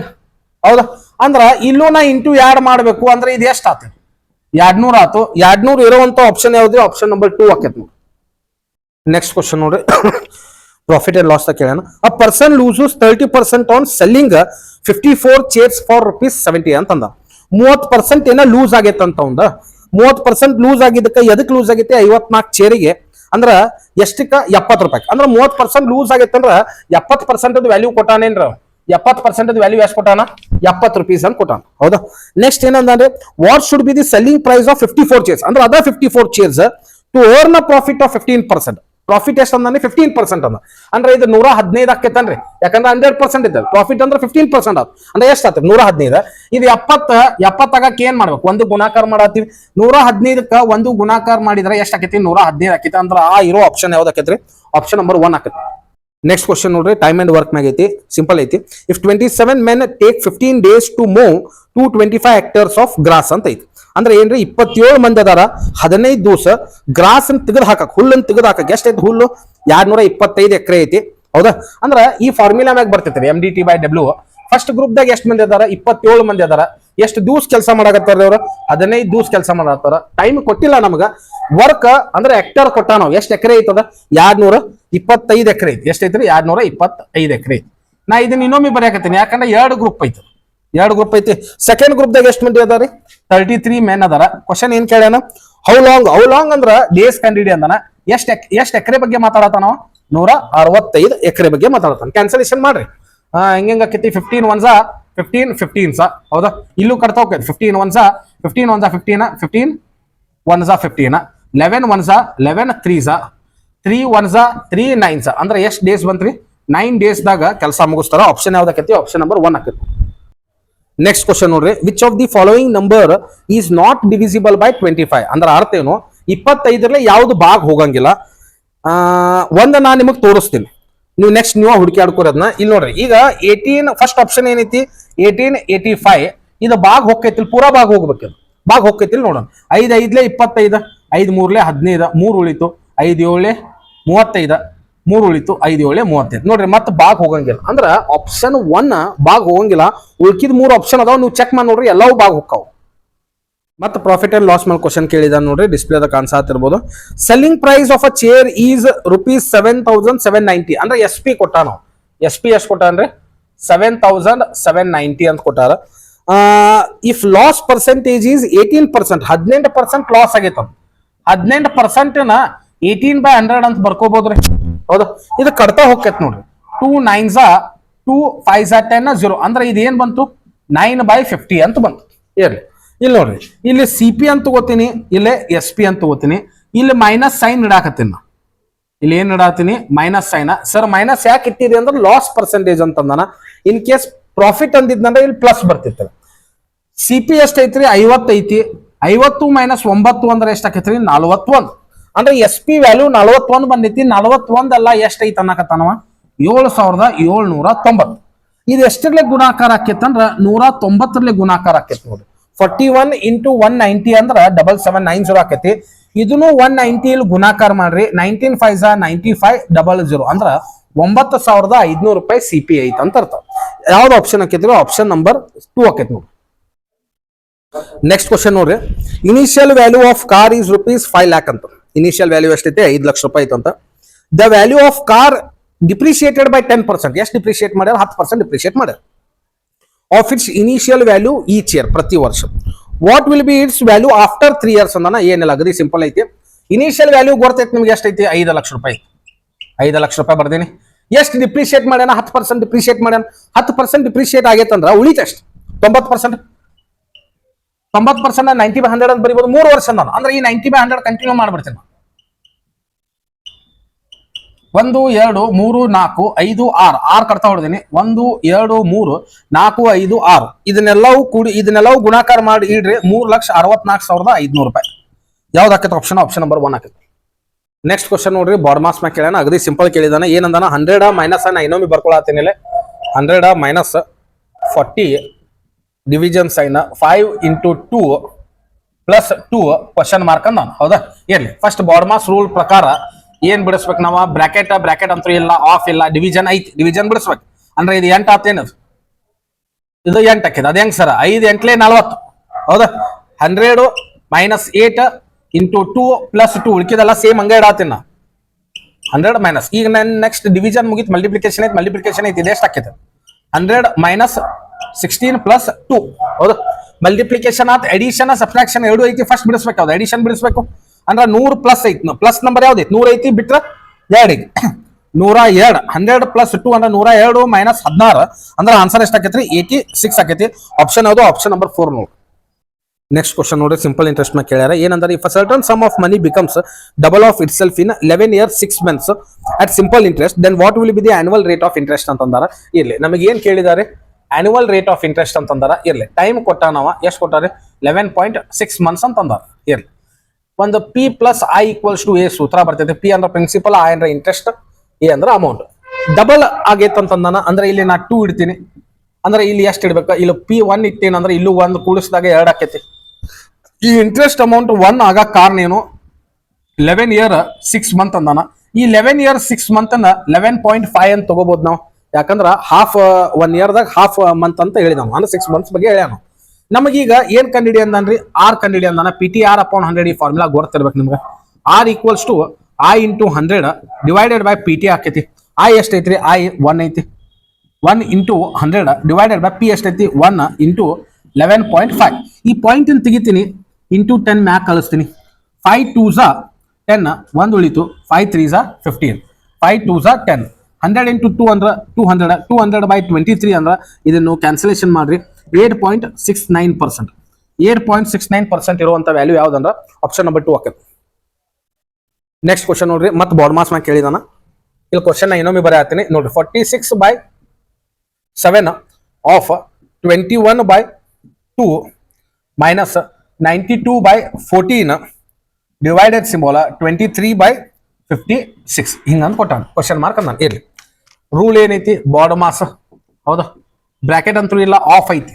ಹೌದಾ? ಅಂದ್ರ ಇಲ್ಲೂ ನಾ ಇಂಟು ಯಾಡ್ ಮಾಡ್ಬೇಕು ಅಂದ್ರೆ ಇದು ಎಷ್ಟು ಆತ? 200 ಆತು. 200 ಇರುವಂತ ಆಪ್ಷನ್ ಯಾವ್ದು? ಆಪ್ಷನ್ ನಂಬರ್ 2 ಆಕೈತಿ. ನೆಕ್ಸ್ಟ್ ಕ್ವಶನ್ ನೋಡ್ರಿ, ಪ್ರಾಫಿಟ್ ಅಂಡ್ ಲಾಸ್ ಕೇಳೋಣ. A person loses 30% on selling 54 chairs for ₹70 ಅಂತಂದ. 30% ಏನ ಲೂಸ್ ಆಗೈತೆ ಅಂತ ಅವಂದ. 30% ಲೂಸ್ ಆಗಿದ್ದಕ್ಕೆ ಎದಕ್ ಲೂಸ್ ಆಗೈತೆ? 54 ಚೇರಿಗೆ ಅಂದ್ರ ಎಷ್ಟಕ್ಕ? ₹70. ಅಂದ್ರ 30% ಲೂಸ್ ಆಗೈತೆ ಅಂದ್ರ 70% ವ್ಯಾಲ್ಯೂ ಕೊಟ್ಟಾನೇನ್ರ? 70% ವ್ಯಾಲ್ಯೂ ಎಷ್ಟು ಕೊಟ್ಟಾನ? ₹70 ಅಂತ ಕೊಟ್ಟಾನ. ಹೌದಾ? ನೆಕ್ಸ್ಟ್ ಏನಂದ್ರೆ, what should be the selling price of 54 chairs? ಅಂದ್ರೆ ಅದ 54 chairs to earn a profit of 15%. Profit ಎಷ್ಟು ಅಂದಾನೆ? 15% ಅಂದ. ಅಂದ್ರೆ ಇದು 115 ಆಕೈತನ್ರಿ, ಯಾಕಂದ್ರೆ 100% ಇದೆ. ಪ್ರಾಫಿಟ್ ಅಂದ್ರೆ 15% ಆತ. ಅಂದ್ರೆ ಎಷ್ಟು ಆತ? 115. ಇದು 70 ಆಗಕ್ಕೆ ಏನ್ ಮಾಡ್ಬೇಕು? ಒಂದು ಗುಣಾಕಾರ ಮಾಡತ್ತೀವಿ. 115ಕ್ಕ ಒಂದು ಗುಣಾಕಾರ ಮಾಡಿದ್ರೆ ಎಷ್ಟು ಆಕೈತಿ? 115 ಆಕೈತಿ. ಅಂದ್ರೆ ಆ ಇರೋ ಆಪ್ಷನ್ ಯಾವ್ದು ಆಕೈತ್ರಿ? ಆಪ್ಷನ್ ನಂಬರ್ 1 ಆಕೈತಿ. ನೆಕ್ಸ್ಟ್ ಕ್ವಶನ್ ನೋಡ್ರಿ, ಟೈಮ್ ಅಂಡ್ ವರ್ಕ್ ಮ್ಯಾಗ ಐತಿ, ಸಿಂಪಲ್ ಐತಿ. If 27 men take 15 days to move 225 hectares of grass ಅಂತ ಐತಿ. ಅಂದ್ರೆ ಏನ್ರಿ? 27 ಮಂದಿ ಅದಾರ, 15 ದಿವಸ ಗ್ರಾಸ್ ಅಂತ ತೆಗೆದು ಹಾಕಕ್, ಹುಲ್ಲನ್ನು ತೆಗೆದು ಹಾಕಕ್. ಎಷ್ಟೈತಿ ಹುಲ್ಲು? 225 ಎಕರೆ ಐತಿ. ಹೌದಾ? ಅಂದ್ರ ಈ ಫಾರ್ಮುಲಾ ಮ್ಯಾಗ ಬರ್ತೈತಿ MDT/W. ಫಸ್ಟ್ ಗ್ರೂಪ್ ದಾಗ ಎಷ್ಟು ಮಂದಿ ಅದಾರ? 27 ಮಂದಿ ಅದಾರ. ಎಷ್ಟು ದಿವಸ ಕೆಲಸ ಮಾಡಕತ್ತಾರ ಅವ್ರ? 15 ದಿವಸ ಕೆಲಸ ಮಾಡತ್ತಾರ. ಟೈಮ್ ಕೊಟ್ಟಿಲ್ಲ ನಮಗ. ವರ್ಕ್ ಅಂದ್ರೆ ಹೆಕ್ಟರ್ ಕೊಟ್ಟ. ನಾವು ಎಷ್ಟು ಎಕರೆ ಐತದ? 225 ಎಕರೆ ಐತಿ. ಎಷ್ಟೈತ್ರಿ? 225 ಎಕರೆ ಐತಿ. ನಾ ಇದನ್ನ ಇನ್ನೊಮ್ಮೆ ಬರೆಯಕತ್ತೀನಿ, ಯಾಕಂದ್ರೆ 2 ಗ್ರೂಪ್ ಐತಿ. 2 ಗ್ರೂಪ್ ಐತಿ. ಸೆಕೆಂಡ್ ಗ್ರೂಪ್ ದಾಗ ಎಷ್ಟು ಮಂದಿ ಅದಾರಿ? 33 men ಅದಾರ. ಕ್ವಶನ್ ಏನ್ ಕೇಳ್ಯಾನ? ಹೌ ಲಾಂಗ್ ಅಂದ್ರ ಡೇಸ್ ಕಂಡಿಡಿ ಅಂದಾನ. ಎಷ್ಟು ಎಕರೆ ಬಗ್ಗೆ ಮಾತಾಡತಾನ? 165 ಎಕರೆ ಬಗ್ಗೆ ಮಾತಾಡತಾನ. ಕ್ಯಾನ್ಸಲೇಷನ್ ಮಾಡ್ರಿ. ಹೆಂಗ ಆಕೈತಿ? 15 1s 15 15s. ಹೌದಾ? ಇಲ್ಲೂ ಕಟ್ತಾ ಹೋಗ್ತೈತಿ. 15 1s 15 1s 15 15 1s 15 11 1s 11 3s 3 1s 3 9s. ಅಂದ್ರೆ ಎಷ್ಟು ಡೇಸ್ ಬಂತ್ರಿ? 9 ಡೇಸ್ ದಾಗ ಕೆಲಸ ಮುಗಿಸ್ತಾರ. ಆಪ್ಷನ್ ಯಾವ್ದಾಕೈತಿ? ಆಪ್ಷನ್ ನಂಬರ್ 1 ಆಕೈತಿ. ನೆಕ್ಸ್ಟ್ ಕ್ವಶನ್ ನೋಡ್ರಿ, which of the following number is not divisible by 25? ಅಂದ್ರೆ ಅರ್ಥ ಏನು? 25 ಯಾವ್ದು ಭಾಗ ಹೋಗಂಗಿಲ್ಲ. ಒಂದ ನಾ ನಿಮಗ್ ತೋರಿಸ್ತೀನಿ, ನೀವು ನೆಕ್ಸ್ಟ್ ನೀವು ಹುಡುಕಾಡ್ಕೋರಿ ಅದನ್ನ. ಇಲ್ಲಿ ನೋಡ್ರಿ, ಈಗ 18 ಫಸ್ಟ್ ಆಪ್ಷನ್ ಏನೈತಿ? 1885 ಇದು ಭಾಗ ಹೋಗ್ತೈತಿಲ್, ಪೂರಾ ಭಾಗ ಹೋಗ್ಬೇಕಿಲ್ಲ. ಭಾಗ ಹೋಗ್ತೈತಿಲ್ ನೋಡೋಣ. 5 5 25 5 3 15 3 ಉಳಿತು. 5 7 35 3 ಉಳಿತು. 5 7 35 ನೋಡ್ರಿ, ಮತ್ತೆ ಭಾಗ ಹೋಗಂಗಿಲ್ಲ. ಅಂದ್ರ ಆಪ್ಷನ್ 1 ಭಾಗ ಹೋಗಂಗಿಲ್ಲ. ಉಳ್ಕಿದ್ 3 ಆಪ್ಷನ್ ಅದಾವ, ನೀವು ಚೆಕ್ ಮಾಡಿ ನೋಡ್ರಿ, ಎಲ್ಲವೂ ಭಾಗ ಹೋಗ್ತಾವ. ಮತ್ತೆ ಪ್ರಾಫಿಟ್ ಅಂಡ್ ಲಾಸ್ ಮೇಲೆ ಕ್ವಶನ್ ಕೇಳಿದ ನೋಡ್ರಿ, ಡಿಸ್ಪ್ಲೇದ ಕಾಣಿಸ್ತಿರ್ಬೋದು. Selling price of a chair is ₹7,790. ಅಂದ್ರೆ SP ಕೊಟ್ಟ. ನಾವು SP ಎಷ್ಟು ಕೊಟ್ಟಾನ್ರಿ? 7,790 ಅಂತ ಕೊಟ್ಟಾರ. If loss percentage is 18%, 18% loss ಆಗೈತ. 18% 18/100 ಅಂತ ಬರ್ಕೋಬಹುದ್ರಿ. ಹೌದಾ? ಇದು ಕಟ್ತಾ ಹೋಗ್ತೈತಿ ನೋಡ್ರಿ. 2 9s 2 5s 10 0. ಅಂದ್ರೆ ಇದೇನ್ ಬಂತು? 9/50 ಅಂತ ಬಂತು. ಇರ್ಲಿ, ಇಲ್ಲಿ ನೋಡ್ರಿ, ಇಲ್ಲಿ CP ಅಂತ ತಗೋತೀನಿ, ಇಲ್ಲೇ SP ಅಂತ ತಗೋತೀನಿ. ಇಲ್ಲಿ ಮೈನಸ್ ಸೈನ್ ಇಡಾಕತ್ತೀನಿ. ಇಲ್ಲಿ ಏನ್ ಇಡಾತೀನಿ? Minus sign. ಸರ್ ಮೈನಸ್ ಯಾಕೆ ಇಟ್ಟಿರಿ ಅಂದ್ರೆ ಲಾಸ್ ಪರ್ಸೆಂಟೇಜ್ ಅಂತಂದಾನ. ಇನ್ ಕೇಸ್ ಪ್ರಾಫಿಟ್ ಅಂದಿದ್ನಂದ್ರೆ ಇಲ್ಲಿ ಪ್ಲಸ್ ಬರ್ತಿತ್ತು. CP ಎಷ್ಟೈತ್ರಿ? 50 ಐತಿ. 50 - 9 ಅಂದ್ರೆ ಎಷ್ಟಾಕೈತ್ರಿ? 41. ಅಂದ್ರೆ ಎಸ್ ಪಿ ವ್ಯಾಲ್ಯೂ 41 ಬಂದೈತಿ. 41 ಅಲ್ಲ, ಎಷ್ಟೈತಿ ಅನ್ನಕತ್ತಾನವ 7790. ಇದು ಎಷ್ಟರಲ್ಲೇ ಗುಣಾಕಾರ ಆಕೇತ್ ಅಂದ್ರ 190 ಗುಣಾಕಾರ ಆಕೇತ್ ನೋಡ್ರಿ. 41 into 190 ಅಂದ್ರ 7790 ಆಕೇತಿ. ಇದನ್ನು 190 ಇಲ್ಲಿ ಗುಣಾಕಾರ ಮಾಡ್ರಿ. 19 5 9500 ಅಂದ್ರ 9500 ರೂಪಾಯಿ CP ಐತ್ ಅಂತ ಅರ್ಥ. ಯಾವ್ದು ಆಪ್ಷನ್ ಆಕೇತಿ? ಆಪ್ಷನ್ ನಂಬರ್ 2 ಆಕೇತಿ ನೋಡಿ. ನೆಕ್ಸ್ಟ್ ಕ್ವಶನ್ ನೋಡ್ರಿ, initial value of car is ₹5 lakh ಅಂತ. ಇನಿಷಿಯಲ್ ವ್ಯಾಲ್ಯೂ ಎಷ್ಟೈತೆ? 5 ಲಕ್ಷ ರೂಪಾಯಿ ಐತೆ ಅಂತ. The value of car depreciated by 10%. ಎಷ್ಟು ಡಿಪ್ರಿಶಿಯೇಟ್ ಮಾಡ್ಯಾರ? 10% ಡಿಪ್ರಿಶಿಯೇಟ್ ಮಾಡ್ಯಾರ of its initial value each year, ಪ್ರತಿ ವರ್ಷ. What will be its value after 3 years ಅಂದಾನ. ಏನಿಲ್ಲ, ಅಗದಿ ಸಿಂಪಲ್ ಐತಿ. ಇನಿಷಿಯಲ್ ವ್ಯಾಲ್ಯೂ ಗೊತ್ತೈತಿ ನಿಮ್ಗೆ ಎಷ್ಟೈತಿ? 5 ಲಕ್ಷ ರೂಪಾಯಿ. 5 ಲಕ್ಷ ರೂಪಾಯಿ ಬರ್ದೀನಿ. ಎಷ್ಟು ಡಿಪ್ರಿಶಿಯೇಟ್ ಮಾಡ್ಯಾನ? 10% ಡಿಪ್ರಿಶಿಯೇಟ್ ಮಾಡ್ಯಾನ. 10% ಡಿಪ್ರಿಶಿಯೇಟ್ ಆಗೈತಂದ್ರ ಉಳಿತ ಎಷ್ಟು? 90%. 90% 90/100 ಅಂತ ಬರೀಬಹುದು. 3 ವರ್ಷ ಅಂದ್ರೆ ಈ 90/100 ಕಂಟಿನ್ಯೂ ಮಾಡ್ಬಿಡ್ತೀನಿ. 1 2 3 4 5 6 6 ಕಟ್ತಾ ಹೊಡ್ದೀನಿ. 1 2 3 4 5 6 ಇದನ್ನೆಲ್ಲವೂ ಗುಣಾಕಾರ ಮಾಡಿ ಇಡ್ರಿ. 3,64,500 ರೂಪಾಯಿ. ಯಾವ್ದು ಆಕೈತೆ ಆಪ್ಷನ್? ಆಪ್ಷನ್ ನಂಬರ್ 1 ಆಕೈತಿ. ನೆಕ್ಸ್ಟ್ ಕ್ವಶನ್ ನೋಡ್ರಿ, ಬಾಡ್ ಮಾಸ್ ಮ್ಯಾಗ ಕೇಳ್ಯಾನ. ಅಗದಿ ಸಿಂಪಲ್ ಕೇಳಿದಾನ. ಏನಂದಾನ? 100 ಮೈನಸ್ ನಾ ಇನ್ನೊಮ್ಮೆ ಬರ್ಕೊಳತ್ತೀನಿ. 100 minus 40 division sign 5 into 2 plus 2 question mark ಅಂದ. ಹೌದಾ? ಇರ್ಲಿ. ಫಸ್ಟ್ ಬಾಡ್ ಮಾಸ್ ರೂಲ್ ಪ್ರಕಾರ ಏನ್ ಬಿಡಿಸ್ಬೇಕು ನಾವು? ಬ್ರಾಕೆಟ್ ಅಂತೂ ಇಲ್ಲ, ಆಫ್ ಇಲ್ಲ, ಡಿವಿಜನ್ ಐತಿ. ಡಿವಿಜನ್ ಬಿಡಿಸ್ಬೇಕು. ಅಂದ್ರೆ ಇದು 8 ಆತೇನದು? ಇದು 8 ಆಕೈತೆ. ಅದ ಹೆಂಗ್ ಸರ್? 5 8 40. ಹೌದಾ? 100 ಮೈನಸ್ 8 into 2 ಪ್ಲಸ್ 2 ಉಳಿಕಿದೆಲ್ಲ ಸೇಮ್ ಹಂಗೆ ಇಡಾತೀನಿ ನಾ. 100 ಮೈನಸ್. ಈಗ ನನ್ನ ನೆಕ್ಸ್ಟ್ ಡಿವಿಜನ್ ಮುಗಿತ್, ಮಲ್ಟಿಪ್ಲಿಕೇಶನ್ ಐತಿ. ಇದು ಎಷ್ಟು ಆಕೈತೆ? 100 ಮೈನಸ್ 16 ಪ್ಲಸ್ 2. ಹೌದು? ಮಲ್ಟಿಪ್ಲಿಕೇಶನ್ ಆತ್, ಎಡಿಷನ್ ಸಬ್ಟ್ರಾಕ್ಷನ್ ಎರಡು ಐತಿ. ಫಸ್ಟ್ ಬಿಡಿಸ್ಬೇಕು. ಯಾವ್ದು? ಎಡಿಷನ್ ಬಿಡಿಸ್ಬೇಕು. ಅಂದ್ರೆ 100 ಪ್ಲಸ್ ಐತಿ. Plus number ಯಾವ್ದೈತಿ? 100 ಐತಿ, ಬಿಟ್ರೆ 2 ಐತಿ. 102. 100 ಪ್ಲಸ್ 2 ಅಂದ್ರೆ 102 ಮೈನಸ್ 16 ಅಂದ್ರೆ ಆನ್ಸರ್ ಎಷ್ಟು ಆಕೈತ್ರಿ? 86 ಆಕೈತಿ. ಆಪ್ಷನ್ ಯಾವುದು? ಆಪ್ಷನ್ ನಂಬರ್ 4 ನೋಡಿ. ನೆಕ್ಸ್ಟ್ ಕ್ವಶನ್ ನೋಡ್ರಿ, ಸಿಂಪಲ್ ಇಂಟ್ರೆಸ್ಟ್ ನ ಕೇಳ್ಯಾರ. ಏನಂದ್ರೆ if certain sum of money becomes double of itself in 11 years 6 months at simple interest, then what will be the annual rate of interest ಅಂತಂದಾರ. ಇರ್ಲಿ, ನಮಗೆ ಏನ್ ಕೇಳಿದಾರೆ? ಆನ್ಯುವಲ್ ರೇಟ್ ಆಫ್ ಇಂಟ್ರೆಸ್ಟ್ ಅಂತಂದಾರ. ಇರ್ಲಿ, ಟೈಮ್ ಕೊಟ್ಟ ನಾವ ಎಷ್ಟು ಕೊಟ್ಟಾರೆ? 11.6 months ಅಂತಂದಾರ. ಇರ್ಲಿ, ಒಂದು P plus I equals to A ಸೂತ್ರ ಬರ್ತೈತೆ. P ಅಂದ್ರೆ ಪ್ರಿನ್ಸಿಪಲ್, I ಅಂದ್ರೆ ಇಂಟ್ರೆಸ್ಟ್, A ಅಂದ್ರೆ ಅಮೌಂಟ್. ಡಬಲ್ ಆಗೈತೆ ಅಂತಂದಾನ. ಅಂದ್ರೆ ಇಲ್ಲಿ ನಾ 2 ಇಡ್ತೀನಿ. ಅಂದ್ರೆ ಇಲ್ಲಿ ಎಷ್ಟು ಇಡ್ಬೇಕು? ಇಲ್ಲಿ P1 ಇಟ್ಟೇನ ಅಂದ್ರೆ ಇಲ್ಲೂ 1 ಕೂಡಿಸಿದಾಗ 2 ಆಕೈತಿ. ಈ ಇಂಟ್ರೆಸ್ಟ್ ಅಮೌಂಟ್ 1 ಆಗ ಕಾರಣ ಏನು? 11 year 6 month ಅಂದಾನ. ಈ 11 year 6 month ಅನ್ನ 11.5 ಅಂತ ತಗೋಬಹುದು ನಾವು. ಯಾಕಂದ್ರ ಹಾಫ್ 1 yearದಾಗ ಹಾಫ್ ಮಂತ್ ಅಂತ ಹೇಳಿದ ನಾವು. ಅಂದ್ರೆ 6 months ಬಗ್ಗೆ ಹೇಳ್ಯಾನ. ನಮಗೀಗ ಏನ್ ಕಂಡಿಡಿ ಅಂದನ್ರಿ? R ಕಂಡಿಡಿ ಅಂದಾನ. PTR upon 100 ಈ ಫಾರ್ಮುಲಾ ಗೊತ್ತಿರ್ಬೇಕು ನಿಮ್ಗೆ. R equals to I into 100 divided by PT ಆಕೈತಿ. I ಎಷ್ಟೈತ್ರಿ? I 1 ಐತಿ. 1 into 100 ಡಿವೈಡೆಡ್ ಬೈ P ಎಷ್ಟೈತಿ? 1 into 11.5. ಈ ಪಾಯಿಂಟ್ ಅನ್ನು ತೆಗಿತೀನಿ. ಇಂಟು 10 ಮ್ಯಾಕ್ ಕಳಿಸ್ತೀನಿ. 5 2s 10, 1 ಉಳಿತು. 5 3s 15, 5 2s 10. 100 into 2 ಅಂದ್ರೆ 200. 200 by 23 ಅಂದ್ರೆ ಇದನ್ನು ಕ್ಯಾನ್ಸಲೇಷನ್ ಮಾಡ್ರಿ. 8.69%. 8.69% ಇರುವಂತ ವ್ಯಾಲ್ಯೂ ಯಾವ್ದಂದ್ರ ಆಪ್ಷನ್ ನಂಬರ್ 2 ಆಕೈತಿ. ನೆಕ್ಸ್ಟ್ ಕ್ವಶನ್ ನೋಡ್ರಿ, ಮತ್ತೆ ಬಾಡ್ ಮಾಸ್ ಮ್ಯಾಗ ಕೇಳಿದಾನ. ಇಲ್ಲಿ ಕ್ವಶನ್ ಇನ್ನೊಮ್ಮೆ ಬರೆಯತ್ತೀನಿ ನೋಡ್ರಿ. 46/7 ಆಫ್ 21/2 ಮೈನಸ್ 92/14 ಡಿವೈಡೆಡ್ ಸಿಂಬಲ್ 23/56 ಹಿಂಗಂತ ಕೊಟ್ಟಾನ. ಕ್ವಶನ್ ಮಾರ್ಕ್ ಅಂದಾನ. ಇರ್ಲಿ, ರೂಲ್ ಏನೈತಿ? ಬಾಡ್ ಮಾಸ್. ಹೌದಾ? ಬ್ರಾಕೆಟ್ ಅಂತೂ ಇಲ್ಲ, ಆಫ್ ಐತಿ.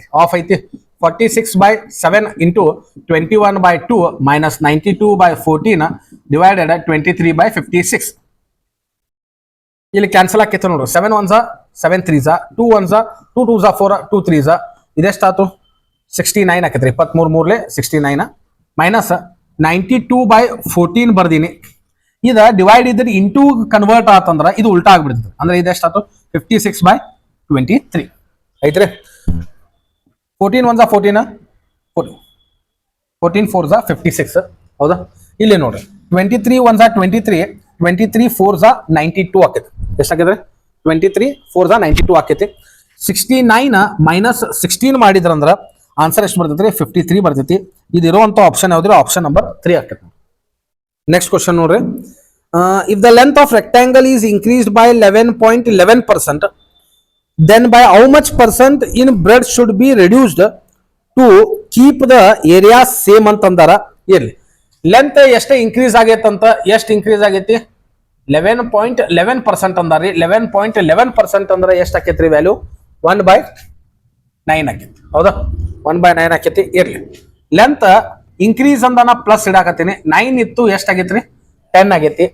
46/7 ಇಂಟು 21/2 ಮೈನಸ್ 92/14 ಡಿವೈಡೆಡ್ 23/56. ಇಲ್ಲಿ ಕ್ಯಾನ್ಸಲ್ ಆಕೈತೆ ನೋಡ್ರಿ. 7 1s 7 3s 2 1s 2 2s 4 2 3s ಇದೆಷ್ಟಾತು? 69 ಆಕೈತ್ರಿ. 23 3 69 minus 92/14 ಬರ್ದೀನಿ. ಇದ ಡಿವೈಡ್ ಇದ್ರೆ ಇಂಟು ಕನ್ವರ್ಟ್ ಆತಂದ್ರ ಇದು ಉಲ್ಟಾ ಆಗ್ಬಿಡ್ತದೆ. ಅಂದ್ರೆ ಇದೆಷ್ಟಾತು? 56/23 ಐತ್ರಿ. 14 1s 14 14 4s 56. ಹೌದಾ? ಇಲ್ಲಿ ನೋಡ್ರಿ, 23 1s 23 23 4s 92 ಆಕೈತಿ. ಎಷ್ಟಾಕೈತ್ರಿ? 23 4s 92 ಆಕೈತಿ. 69 ಮೈನಸ್ 16 ಮಾಡಿದ್ರಂದ್ರ ಆನ್ಸರ್ ಎಷ್ಟು ಬರ್ತೈತ್ರಿ? 53 ಬರ್ತೈತಿ. ಇದಿರುವಂತ ಆಪ್ಷನ್ ಯಾವ್ದ್ರಿ? ಆಪ್ಷನ್ ನಂಬರ್ 3 ಆಕೈತಿ. ನೆಕ್ಸ್ಟ್ ಕ್ವಶನ್ ನೋಡ್ರಿ. If the length of rectangle is increased by 11.11%, then by how much percent in breadth should be reduced to keep the area same ಅಂತಂದಾರ. ಇರ್ಲಿ, ಲೆಂತ್ ಎಷ್ಟೇ ಇನ್ಕ್ರೀಸ್ ಆಗೈತಂತ ಎಷ್ಟು ಇನ್ಕ್ರೀಸ್ ಆಗೈತಿ 11.11% ಅಂದಾರಿ 11.11% ಅಂದ್ರೆ ಎಷ್ಟು ಆಕೈತ್ರಿ ವ್ಯಾಲ್ಯೂ 1/9 ಆಕೈತಿ ಹೌದಾ 1/9 ಆಕೈತಿ ಇರ್ಲಿ ಲೆಂತ್ ಇನ್ಕ್ರೀಸ್ ಅಂದಾನ ಪ್ಲಸ್ ಇಡಾಕತ್ತೀನಿ 9 ಇತ್ತು ಎಷ್ಟಾಗೈತ್ರಿ 10 ಆಗೈತಿ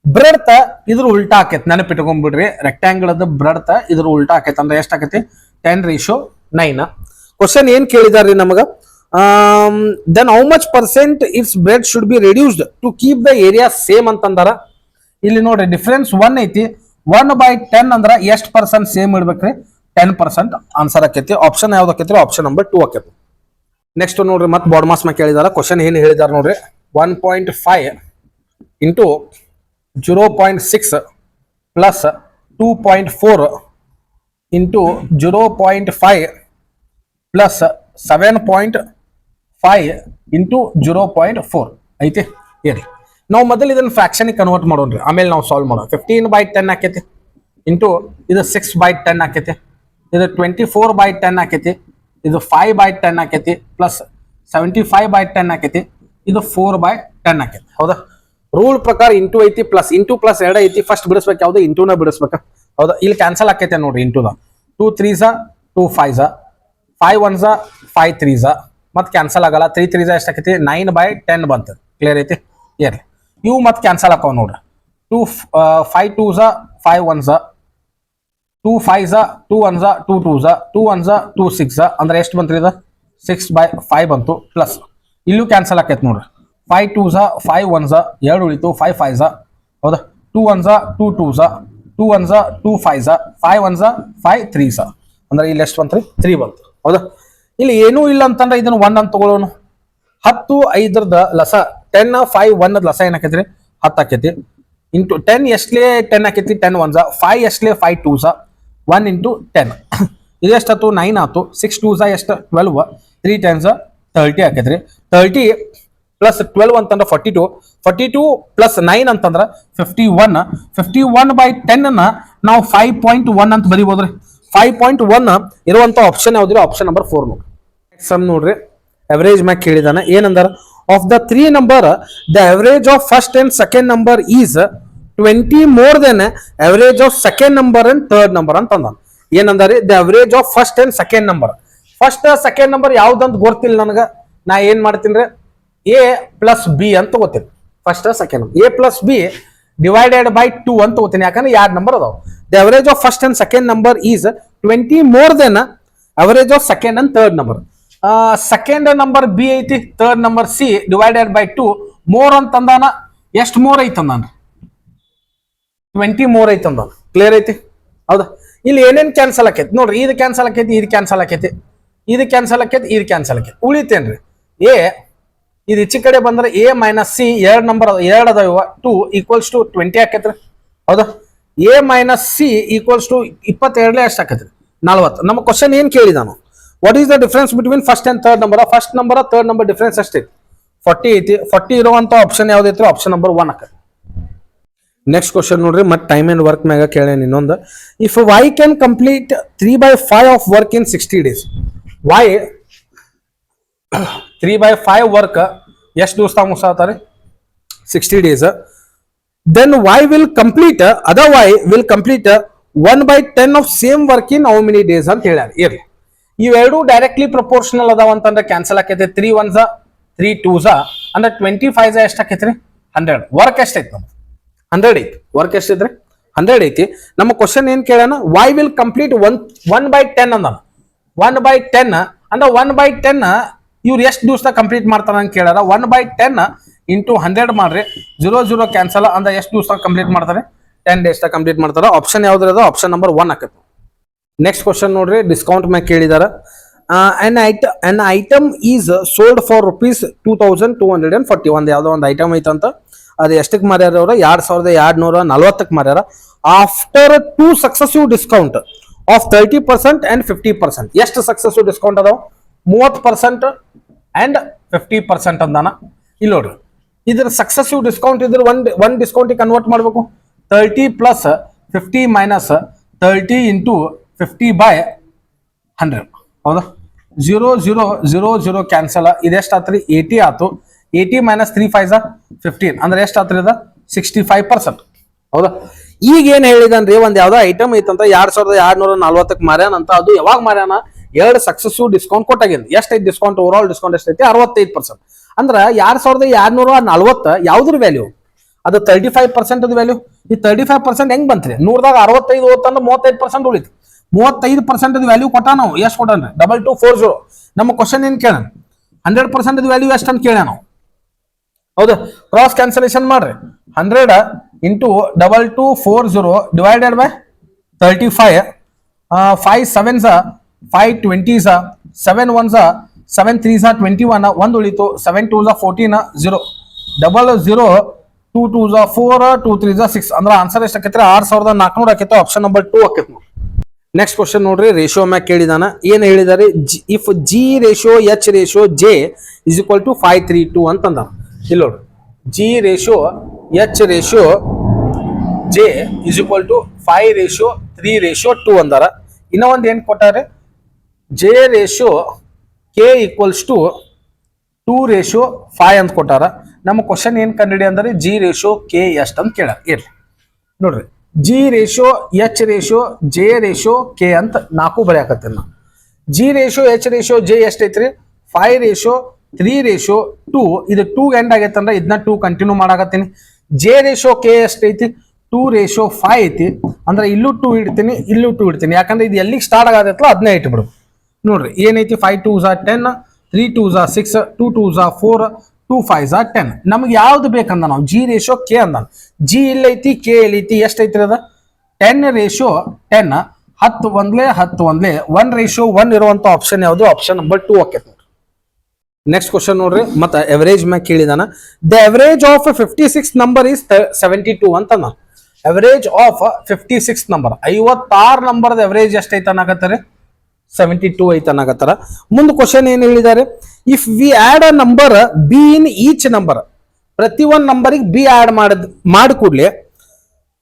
ಬ್ರೆಡ್ತ್ ಇದ್ರ ಉಲ್ಟಾ ಆಕೈತಿ ನೆನಪಿಟ್ಕೊಂಡ್ಬಿಡ್ರಿ ರೆಕ್ಟಾಂಗಲ್ ಅದ ಬ್ರೆಡ್ತ್ ಇದ್ರ ಉಲ್ಟಾ ಆಕೈತಿ ಅಂದ್ರೆ ಎಷ್ಟಾಕೈತಿ 10:9 ಕ್ವಶನ್ ಏನ್ ಕೇಳಿದಾರ್ರಿ ನಮಗ then how much percent its breadth should be reduced to keep the area same ಅಂತಂದಾರ ಇಲ್ಲಿ ನೋಡ್ರಿ ಡಿಫರೆನ್ಸ್ 1 ಐತಿ 1/10 ಅಂದ್ರ ಎಷ್ಟು ಪರ್ಸೆಂಟ್ ಸೇಮ್ ಇಡ್ಬೇಕ್ರಿ 10% ಆನ್ಸರ್ ಆಕೈತಿ ಆಪ್ಷನ್ ಯಾವ್ದು ಆಕೈತ್ರಿ ಆಪ್ಷನ್ ನಂಬರ್ 2 ಆಕೈತಿ ನೆಕ್ಸ್ಟ್ ನೋಡ್ರಿ ಮತ್ತೆ ಬಾಡ್ ಮಾಸ್ ಮ್ಯಾಗ ಕೇಳಿದಾರ ಕ್ವಶನ್ ಏನ್ ಹೇಳಿದಾರ ನೋಡ್ರಿ 1.5 into 0.6 plus 2.4 into 0.5 plus 7.5 into 0.4 ಐತಿ ಹೇಳಿ ನಾವು ಮೊದಲು ಇದನ್ನ ಫ್ರಾಕ್ಷನ್ ಕನ್ವರ್ಟ್ ಮಾಡೋಣ್ರಿ ಆಮೇಲೆ ನಾವು ಸಾಲ್ವ್ ಮಾಡೋಣ 15/10 ಆಕೈತಿ ಇಂಟು ಇದು 6/10 ಆಕೈತಿ ಇದು 24/10 ಆಕೈತಿ ಇದು 5/10 ಆಕೈತಿ ಪ್ಲಸ್ 75/10 ಆಕೈತಿ ಇದು 4/10 ಆಕೈತಿ ಹೌದಾ ರೂಲ್ ಪ್ರಕಾರ ಇಂಟು ಐತಿ ಪ್ಲಸ್ ಇಂಟು ಪ್ಲಸ್ 2 ಐತಿ ಫಸ್ಟ್ ಬಿಡಿಸ್ಬೇಕು ಯಾವ್ದು ಇಂಟೂನ ಬಿಡಿಸ್ಬೇಕ ಹೌದಾ ಇಲ್ಲಿ ಕ್ಯಾನ್ಸಲ್ ಆಕೈತೆ ನೋಡ್ರಿ ಇಂಟುದ 2 3s 2 5s 5 1s 5 3s ಮತ್ತೆ ಕ್ಯಾನ್ಸಲ್ ಆಗಲ್ಲ 3 3s ಎಷ್ಟಾಕೈತಿ 9/10 ಬಂತು ಕ್ಲಿಯರ್ ಐತಿ ಇರ್ಲಿ ಇವು ಮತ್ತೆ ಕ್ಯಾನ್ಸಲ್ ಆಕಾವ್ ನೋಡ್ರಿ 2 5 2s 5 1s 2 5s 2 1s 2 2s 2 1s 2 6 ಅಂದ್ರೆ ಎಷ್ಟು ಬಂತ್ರಿ ಇದು 6/5 ಬಂತು ಪ್ಲಸ್ ಇಲ್ಲೂ ಕ್ಯಾನ್ಸಲ್ ಆಕೈತಿ ನೋಡ್ರಿ 5 2s 5 1s 2 ಉಳಿತು 5 5s ಹೌದಾ 2 1s 2 2s 2 1s 2 5s 5 1s 5 3s ಅಂದ್ರೆ ಇಲ್ಲಿ ಎಷ್ಟು ಬಂತ್ರಿ 3 ಬಂತು ಹೌದಾ ಇಲ್ಲಿ ಏನೂ ಇಲ್ಲ ಅಂತಂದ್ರೆ ಇದನ್ನ 1 ಅಂತ ತಗೊಳ್ಳೋಣ 10 5ರದ ಲಸ 10 5 1 ಲಸ ಏನಾಕೈತ್ರಿ 10 ಆಕೈತಿ ಇಂಟು 10 ಎಷ್ಟಲೇ 10 ಆಕೈತಿ 10 1s 5 ಎಷ್ಟಲೇ 5 2s 1 ಇಂಟು 10 ಇದೆಷ್ಟಾಯ್ತು 9 ಆಯ್ತು 6 2s ಎಷ್ಟು 12 3 10s 30 ಆಕೈತ್ರಿ 30 ಪ್ಲಸ್ 12 ಅಂತಂದ್ರೆ 42 ಪ್ಲಸ್ 9 ಅಂತಂದ್ರೆ 51 51/10 ನಾವು 5.1 ಅಂತ ಬರೀಬೋದ್ರಿ 5.1 ಇರುವಂತ ಆಪ್ಷನ್ ಯಾವ್ದ್ರಿ ಆಪ್ಷನ್ ನಂಬರ್ 4 ನೋಡ್ರಿ ಸಮ್ ನೋಡ್ರಿ ಅವರೇಜ್ ಮ್ಯಾಕ್ ಕೇಳಿದಾನ ಏನಂದಾರ of the 3 number the average of first and second number is 20 more than average of second number and third number ಅಂತ ಅಂದ ಏನಂದಾರಿ the average of first and second number first second number ಯಾವ್ದಂತ ಗೊತ್ತಿಲ್ಲ ನನಗ ನಾ ಏನ್ ಮಾಡ್ತೀನಿ ಎ ಪ್ಲಸ್ ಬಿ ಅಂತ ತಗೋತೀನಿ first second A plus B divided by 2 ಅಂತ ತಗೋತೀನಿ ಯಾಕಂದ್ರೆ 2 ನಂಬರ್ ಅದಾವ the average of first and second number is 20 more than average of second and third number second number B ಐತಿ third number C divided by 2 more ಅಂತಂದಾನ ಎಷ್ಟು ಮೋರ್ ಐತಂದಾನ 20 ಮೋರ್ ಐತಂದಾನ ಕ್ಲಿಯರ್ ಐತಿ ಹೌದಾ ಇಲ್ಲಿ ಏನೇನ್ ಕ್ಯಾನ್ಸಲ್ ಆಕೈತಿ ನೋಡ್ರಿ ಇದು ಕ್ಯಾನ್ಸಲ್ ಆಕೈತಿ ಇದು ಕ್ಯಾನ್ಸಲ್ ಆಕೈತಿ ಇದು ಕ್ಯಾನ್ಸಲ್ ಆಕೈತಿ ಇದು ಕ್ಯಾನ್ಸಲ್ ಆಕೈತಿ ಉಳಿತೇನ್ರಿ ಎ ಇದು ಈಚೆ ಕಡೆ ಬಂದ್ರೆ ಎ ಮೈನಸ್ ಸಿ 2 ನಂಬರ್ 2 ಅದಾವ 2 ಈಕ್ವಲ್ಸ್ ಟು 20 ಆಕೈತ್ರಿ ಹೌದಾ A minus C equals to 22 ಎಷ್ಟು ಆಕೈತ್ರಿ 40 ನಮ್ಮ ಕ್ವಶನ್ ಏನ್ ಕೇಳಿದಾನು what is the difference between first and third number first number third number difference ಅಷ್ಟೇ 40 ಐತಿ 40 ಇರುವಂತ ಆಪ್ಷನ್ ಯಾವ್ದೈತ್ರಿ ಆಪ್ಷನ್ ನಂಬರ್ 1 ಆಕೈತಿ ನೆಕ್ಸ್ಟ್ ಕ್ವಶನ್ ನೋಡ್ರಿ ಮತ್ತೆ ಟೈಮ್ ಅಂಡ್ ವರ್ಕ್ ಮ್ಯಾಗ ಕೇಳೇನಿ ಇನ್ನೊಂದು if Y can complete 3/5 of work in 60 days Y 3/5 work ಎಷ್ಟು ದಿವಸ ಮುಗಿಸ್ತಾರೆ 60 days then y will complete other y will complete 1/10 of same work in how many days ಅಂತ ಹೇಳ್ಯಾರ ಇರ್ಲಿ ಇವೆರಡು ಡೈರೆಕ್ಟ್ಲಿ ಪ್ರಪೋರ್ಷನಲ್ ಅದಾವ ಅಂತಂದ್ರೆ ಕ್ಯಾನ್ಸಲ್ ಆಕೈತಿ 3 1s 3 2s ಅಂದ್ರೆ 25 ಎಷ್ಟು ಆಕೈತ್ರಿ 100 ವರ್ಕ್ ಎಷ್ಟೈತಿ ನಮ್ದು 100 ಐತಿ ವರ್ಕ್ ಎಷ್ಟೈತ್ರಿ 100 ಐತಿ ನಮ್ಮ ಕ್ವಶನ್ ಏನ್ ಕೇಳೋಣ y will complete 1/10 ಅಂದ 1/10 ಅಂದ್ರೆ 1/10 ಇವ್ರು ಎಷ್ಟು ದಿವಸ ಕಂಪ್ಲೀಟ್ ಮಾಡ್ತಾರ ಅಂತ ಕೇಳ್ಯಾರ 1/10 ಇಂಟು 100 ಮಾಡ್ರಿ 0 0 ಕ್ಯಾನ್ಸಲ್ ಅಂದ್ರೆ ಎಷ್ಟು ದಿವಸ ಕಂಪ್ಲೀಟ್ ಮಾಡ್ತಾರೆ 10 ಡೇಸ್ ಕಂಪ್ಲೀಟ್ ಮಾಡ್ತಾರ ಆಪ್ಷನ್ ಯಾವ್ದು ಅದು ಆಪ್ಷನ್ ನಂಬರ್ 1 ಆಕೈತಿ ನೆಕ್ಸ್ಟ್ ಕ್ವಶನ್ ನೋಡ್ರಿ ಡಿಸ್ಕೌಂಟ್ ಮ್ಯಾಗ ಕೇಳಿದಾರ an item is sold for rupees 2240 ಒಂದು ಯಾವ್ದೋ ಒಂದು ಐಟಮ್ ಐತಂತ ಅದು ಎಷ್ಟಕ್ಕೆ ಮಾರ್ಯಾರ ಅವ್ರ 2240ಕ್ಕೆ ಮಾರ್ಯಾರ after 2 successive discount of 30% and 50% ಎಷ್ಟು ಸಕ್ಸಸಿವ್ ಡಿಸ್ಕೌಂಟ್ ಅದಾವ 30% and 50% ಅಂದಾನ ಇಲ್ಲಿ ನೋಡ್ರಿ ಇದ್ರ ಸಕ್ಸಸಿವ್ ಡಿಸ್ಕೌಂಟ್ ಇದ್ರ ಒಂದ್ ಡಿಸ್ಕೌಂಟ್ ಕನ್ವರ್ಟ್ ಮಾಡ್ಬೇಕು 30 ಪ್ಲಸ್ 50 ಮೈನಸ್ 30 ಇಂಟು 50/100 ಹೌದಾ 0 0 0 0 ಕ್ಯಾನ್ಸಲ್ ಇದೆಷ್ಟಾತ್ರಿ 80 ಆತು 80 ಮೈನಸ್ 3 5 15 ಅಂದ್ರೆ ಎಷ್ಟು ಆತ್ರಿ ಅದ 65%. ಹೌದಾ? ಈಗ ಏನ್ ಹೇಳಿದನ್ರಿ, ಒಂದ್ ಯಾವ್ದೋ ಐಟಮ್ ಐತಂತ 2240 ಮಾರ್ಯಾನ ಅಂತ. ಅದು ಯಾವಾಗ ಮಾರ್ಯಾನ? 2 ಸಕ್ಸಸ್ಸಿವ್ ಡಿಸ್ಕೌಂಟ್ ಕೊಟ್ಟಾಗಿಂದ. ಎಷ್ಟೈತಿ ಡಿಸ್ಕೌಂಟ್? ಓವರ್ ಆಲ್ ಡಿಸ್ಕೌಂಟ್ ಎಷ್ಟೈತಿ? 65%. ಅಂದ್ರ 2240 ಯಾವ್ದ್ರ ವ್ಯಾಲ್ಯೂ? ಅದು 35% ವ್ಯಾಲ್ಯೂ. ಈ 35% ಹೆಂಗ್ ಬಂತ್ರಿ? 100ದಾಗ 65 ಹೋತಂದ್ರೆ 35% ಉಳಿತು. 35% ವ್ಯಾಲ್ಯೂ ಕೊಟ್ಟ. ನಾವು ಎಷ್ಟು ಕೊಟ್ಟನ್ರಿ? 2240. ನಮ್ಮ ಕ್ವಶನ್ ಏನ್ ಕೇಳ? 100% ವ್ಯಾಲ್ಯೂ ಎಷ್ಟು ಅಂತ ಕೇಳ ನಾವು. ಹೌದಾ? ಕ್ರಾಸ್ ಕ್ಯಾನ್ಸಲೇಷನ್ ಮಾಡ್ರಿ. 100 into 2240 divided by 35. 5 7s 5 20s 7 1s 7 3s 21. 1 ಉಳಿತು. 7 2s 14 0 00 2 2s 4 2 3s 6. ಅಂದ್ರೆ ಆನ್ಸರ್ ಎಷ್ಟು ಆಕೈತ್ರಿ? 6400 ಆಕೈತೆ. ಆಪ್ಷನ್ ನಂಬರ್ 2 ಆಕೈತಿ. ನೆಕ್ಸ್ಟ್ ಕ್ವಶನ್ ನೋಡ್ರಿ, ರೇಷಿಯೋ ಮ್ಯಾಕ್ ಕೇಳಿದಾನ. ಏನ್ ಹೇಳಿದಾರೆ? If G ratio H ratio J is equal to 5 3 2 ಅಂತಂದ. ಇಲ್ಲಿ ನೋಡ್ರಿ, G ratio H ratio J is equal to 5 ratio 3 ratio 2 ಅಂದಾರ. ಇನ್ನ ಒಂದ್ ಏನ್ ಕೊಟ್ಟಾರೆ? J ratio K equals to 2 ratio 5 ಅಂತ ಕೊಟ್ಟಾರ. ನಮ್ಮ ಕ್ವಶನ್ ಏನ್ ಕಂಡಿಡಿ ಅಂದ್ರೆ ಜಿ ರೇಷಿಯೋ ಕೆ ಎಷ್ಟು ಅಂತ ಕೇಳ. ಇರ್ಲಿ ನೋಡ್ರಿ, G ratio H ratio J ratio K ಅಂತ 4 ಬರೆಯಾಕತ್ತೇನೆ ನಾ. G ratio H ratio J ಎಷ್ಟೈತ್ರಿ? 5 ರೇಷಿಯೋ 3 ರೇಷಿಯೋ 2. ಇದು 2 ಎಂಡ್ ಆಗೈತೆ ಅಂದ್ರೆ ಇದನ್ನ 2 ಕಂಟಿನ್ಯೂ ಮಾಡಾಕತ್ತೀನಿ. ಜೆ ರೇಷಿಯೋ ಕೆ ಎಷ್ಟೈತಿ? 2 ರೇಷಿಯೋ 5 ಐತಿ. ಅಂದ್ರೆ ಇಲ್ಲೂ 2 ಇಡ್ತೀನಿ, ಇಲ್ಲೂ 2 ಇಡ್ತೀನಿ. ಯಾಕಂದ್ರೆ ಇದು ಎಲ್ಲಿಗೆ ಸ್ಟಾರ್ಟ್ ಆಗತ್ತಲ್ಲ ಅದನ್ನೇ ಇಟ್ಬಿಡು. ನೋಡ್ರಿ ಏನೈತಿ? 5 2s 10 3 2s 6 2 2s 4 2 5s 10. ನಮ್ಗೆ ಯಾವ್ದು ಬೇಕಂದ ನಾವು? ಜಿ ರೇಷಿಯೋ ಕೆ ಅಂದ. ಜಿ ಇಲ್ಲೈತಿ, ಕೆ ಎಲ್ಲೈತಿ. ಎಷ್ಟೈತಿ ಅದ? 10 ರೇಷಿಯೋ 10 10 ಒಂದ್ಲೆ 10 ಒಂದ್ಲೆ 1 ರೇಷಿಯೋ 1 ಇರುವಂತ ಆಪ್ಷನ್ ಯಾವುದು? ಆಪ್ಷನ್ ನಂಬರ್ 2 ಆಕೈತಿ. ನೆಕ್ಸ್ಟ್ ಕ್ವಶನ್ ನೋಡ್ರಿ, ಮತ್ತೆ ಎವರೇಜ್ ಮ್ಯಾಕ್ ಕೇಳಿದಾನ. The average of 56 number is 72 ಅಂತಂದ. ಎವರೇಜ್ ಆಫ್ 56 ನಂಬರ್ 56 ನಂಬರ್ದ ಎವರೇಜ್ ಎಷ್ಟೈತೆ ಅನ್ನಕತ್ತಾರೆ? 72 ಐತೆ ಅನ್ನಕತ್ತಾರ. ಮುಂದೆ ಕ್ವಶನ್ ಏನ್ ಹೇಳಿದ್ದಾರೆ? If we add a number B in each number, ಪ್ರತಿ ಒಂದ್ ನಂಬರಿಗೆ ಬಿ ಆಡ್ ಮಾಡಿ ಕೂಡ್ಲೆ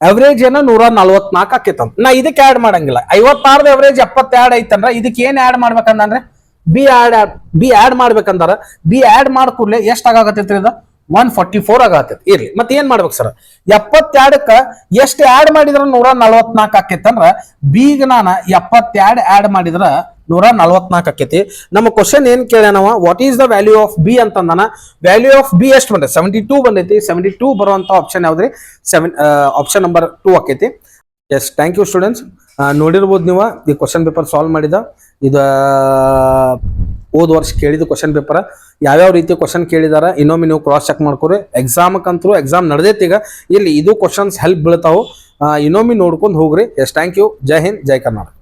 ಅವರೇಜ್ ಏನ 144 ಆಕೈತಂತ. ನಾ ಇದಕ್ಕೆ ಆಡ್ ಮಾಡಂಗಿಲ್ಲ. 56 ಅವರೇಜ್ 72 ಐತಂದ್ರ ಇದಕ್ಕೆ ಏನ್ ಆಡ್ ಮಾಡ್ಬೇಕಂದ್ರೆ ಬಿ ಆಡ್ ಮಾಡ್ಬೇಕಂದ್ರ ಬಿ ಆಡ್ ಮಾಡ್ ಕೂಡ್ಲೆ ಎಷ್ಟ್ ಆಗಾಕತ್ತೈತ್ರಿ? ಇದು 144 ಆಗತ್ತೈತಿ. ಇರ್ಲಿ, ಮತ್ತೆ ಏನ್ ಮಾಡ್ಬೇಕು ಸರ್? 72ಕ್ಕ ಎಷ್ಟು ಆಡ್ ಮಾಡಿದ್ರ 144 ಆಕೈತಂದ್ರ ಬಿಗ್ ನಾನು 72 ಆಡ್ ಮಾಡಿದ್ರ 144 ಆಕೈತಿ. ನಮ್ಮ ಕ್ವಶನ್ ಏನ್ ಕೇಳ್ಯಾನವ? What is the value of B ಅಂತಂದಾನ. ವ್ಯಾಲ್ಯೂ ಆಫ್ ಬಿ ಎಷ್ಟು ಬಂದೈತಿ? 72 ಬಂದೈತಿ. 72 ಬರುವಂತ ಆಪ್ಷನ್ ಯಾವ್ದ್ರಿ? ಆಪ್ಷನ್ ನಂಬರ್ 2 ಆಕೈತಿ. Yes, thank you students. ನೋಡಿರ್ಬೋದು ನೀವು ಈ ಕ್ವಶನ್ ಪೇಪರ್ ಸಾಲ್ವ್ ಮಾಡಿದ. ಇದು ಹೋದ ವರ್ಷ ಕೇಳಿದ ಕ್ವಶನ್ ಪೇಪರ್ ಯಾವ್ಯಾವ ರೀತಿ ಕ್ವಶನ್ ಕೇಳಿದಾರ ಇನ್ನೊಮ್ಮೆ ನೀವು ಕ್ರಾಸ್ ಚೆಕ್ ಮಾಡ್ಕೊರಿ. ಎಕ್ಸಾಮ್ಕಂತರೂ ಎಕ್ಸಾಮ್ ನಡೆದೈತಿ ಈಗ. ಇಲ್ಲಿ ಇದು ಕ್ವಶನ್ಸ್ ಹೆಲ್ಪ್ ಬೀಳ್ತಾವು. ಇನ್ನೊಮ್ಮೆ ನೋಡ್ಕೊಂಡು ಹೋಗ್ರಿ. Yes, thank you. ಜೈ ಹಿಂದ್, ಜೈ ಕರ್ನಾಟಕ.